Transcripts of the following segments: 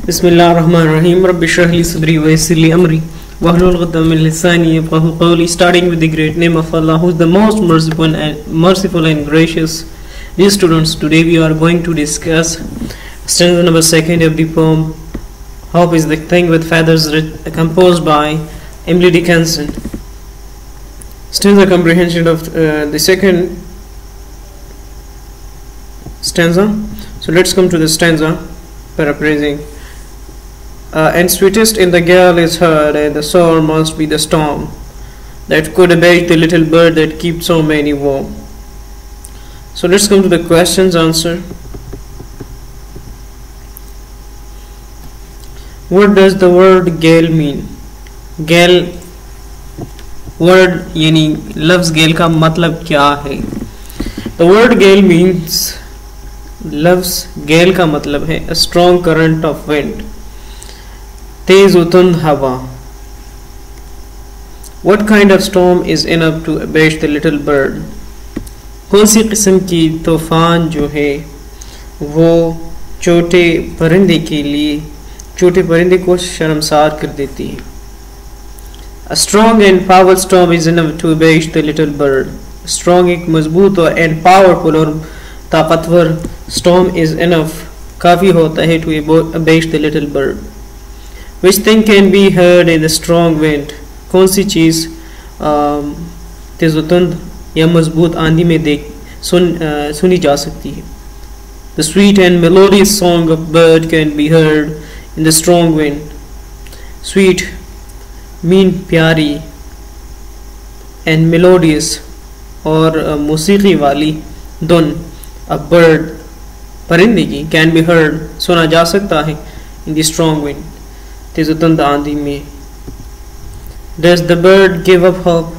Bismillahirrahmanirrahim. Rabbi shrah li sadri wa yassir li amri wahlul 'uqdatam min lisani yafqahu qawli. Starting with the great name of Allah, who is the most merciful and gracious. Dear students, today we are going to discuss stanza number 2 of the poem Hope is the Thing with Feathers, composed by Emily Dickinson. Stanza comprehension of the second stanza. So let's come to the stanza, paraphrasing. And sweetest in the gale is heard, and the soul must be the storm that could abate the little bird that keeps so many warm. So let's come to the questions answer. What does the word gale mean? Gale word यानी लफ्ज़ गेल का मतलब क्या है? The word gale means, लफ्ज़ गेल का मतलब है a strong current of wind, तेज उतुंद हवा. What kind of storm is enough to abase the little bird? कौन सी किस्म की तूफान जो है वो छोटे परिंदे के लिए, छोटे परिंदे को शर्मसार कर देती है. A strong and powerful storm is enough to abase the little bird. Strong एक मजबूत और and powerful और ताकतवर storm is enough, काफ़ी होता है to abase the little bird. Which thing can be heard in the strong wind? कौन सी चीज़ तेज़ुतुंद या मजबूत आंधी में सुनी जा सकती है? The sweet and melodious song of bird can be heard in the strong wind. Sweet mean प्यारी, and melodious और मौसीकी वाली धुन a bird परिंदे की can be heard सुना जा सकता है in the strong wind तेज़ुतुंद आंधी में. Does the bird give up hope?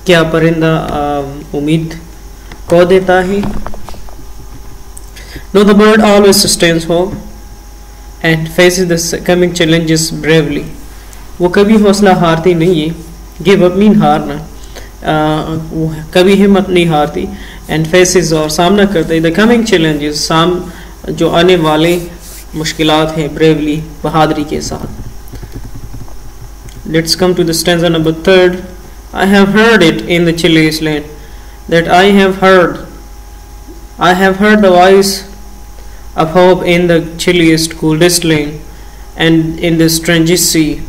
क्या परिंदा उम्मीद खो देता है? No, the bird always sustains hope and faces the coming challenges bravely. वो कभी हौसला हारती नहीं है. Give up mean हारना, वो कभी हिम्मत नहीं हारती. And faces और सामना करते है the coming challenges, जो आने वाले मुश्किलात हैं bravely, बहादुरी के साथ. Let's come to the stanza number 3. I have heard it in the chilliest land, that I have heard the voice of hope in the chilliest, coldest land, and in the strangest sea.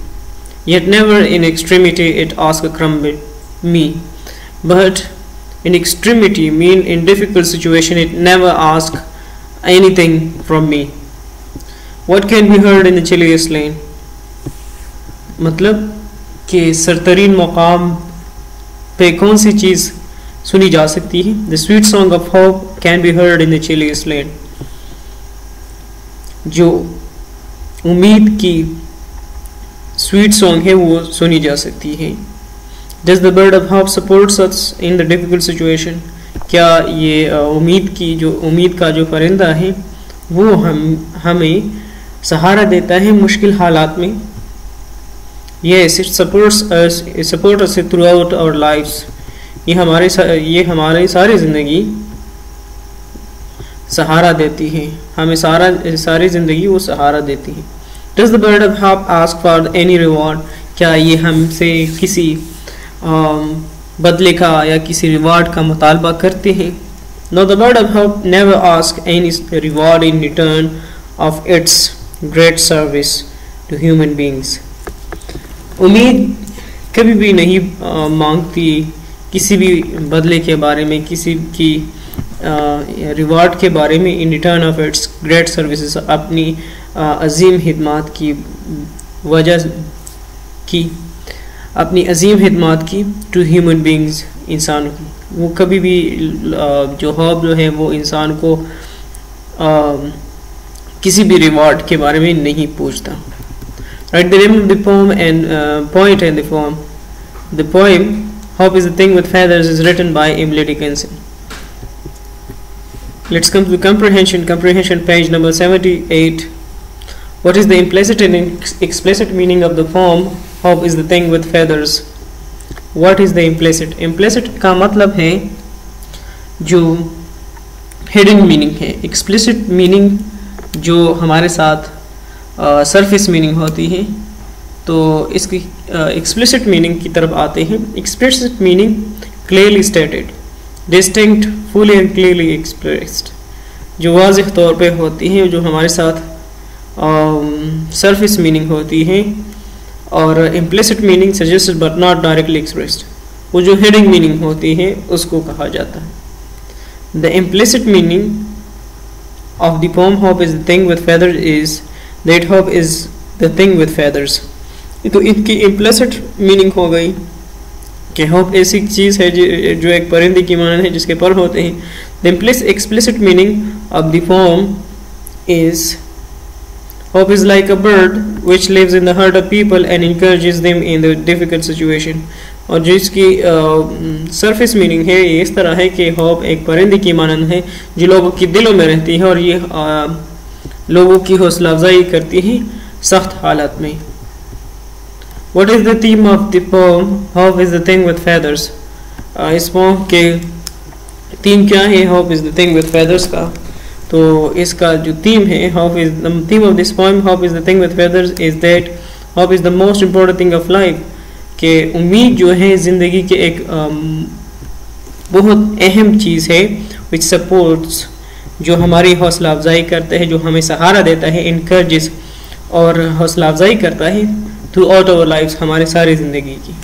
Yet never in extremity it ask a crumb me. But in extremity mean in difficult situation it never ask anything from me. What can be heard in the chilliest land? मतलब कि सरतरीन मकाम पे कौन सी चीज़ सुनी जा सकती है? The sweet song of hope can be heard in the chilliest land. जो उम्मीद की स्वीट सॉन्ग है वो सुनी जा सकती है. Does the bird of hope supports us in the difficult situation? क्या ये उम्मीद का जो परिंदा है वो हमें सहारा देता है मुश्किल हालात में? Yes, it supports us throughout our lives. ये हमारी सारी ज़िंदगी सहारा देती है, हमें सारी ज़िंदगी वो सहारा देती है. Does the bird of hope ask for any reward? क्या ये हमसे किसी बदले का या किसी रिवार्ड का मुतालबा करते हैं? No, the bird of hope never asks any reward in return of its great service to human beings. उम्मीद कभी भी नहीं मांगती किसी भी बदले के बारे में, किसी की रिवार्ड के बारे में. In return of its great services, अपनी अजीम खिदमत की टू ह्यूमन बींग्स, इंसानों की. वो कभी भी जो हॉब जो है वो इंसान को किसी भी रिवार्ड के बारे में नहीं पूछता. Write the name of the poem and poet and the poem. The poem Hope is the Thing with Feathers is written by Emily Dickinson. Let's come to the comprehension page number 78. What is the implicit and explicit meaning of the poem Hope is the Thing with Feathers? What is the implicit? Implicit का मतलब है जो hidden meaning है. Explicit meaning जो हमारे साथ surface meaning होती है। तो इसकी एक्सप्लिसिट मीनिंग की तरफ आते हैं। Explicit meaning clearly stated, distinct, fully and clearly expressed, जो वाज़ेह तौर पे होती हैं, जो हमारे साथ सरफेस मीनिंग होती है। और implicit meaning suggested but not directly expressed, वो जो हेडिंग मीनिंग होती है उसको कहा जाता है। The implicit meaning of the poem hope is the thing with feathers is that hope is the thing with feathers. तो इनकी इम्प्लिसिट मीनिंग हो गई कि होप ऐसी चीज़ है जो एक परिंदे की मानद है जिसके पर होते हैं। The explicit meaning of the poem is hope is like a bird which lives in the heart of people and encourages them in the difficult situation। और जिसकी सरफेस मीनिंग है ये इस तरह है कि होप एक परिंदे की मानंद है जो लोगों के दिलों में रहती है और ये लोगों की हौसला अफजाई करती है सख्त हालात में। What is the theme of the poem Hope is the thing with feathers? इस पोम के थीम क्या है hope is the thing with feathers का? तो इसका जो थीम है, hope is the theme of this poem, hope is the thing with feathers is that hope is the most important thing of life, कि उम्मीद जो है ज़िंदगी के एक बहुत अहम चीज़ है, विच सपोर्ट्स, जो हमारी हौसला अफजाई करता है, जो हमें सहारा देता है, इनकरेजेस और हौसला अफजाई करता है थ्रू आउट आवर लाइफ, हमारे सारी ज़िंदगी की।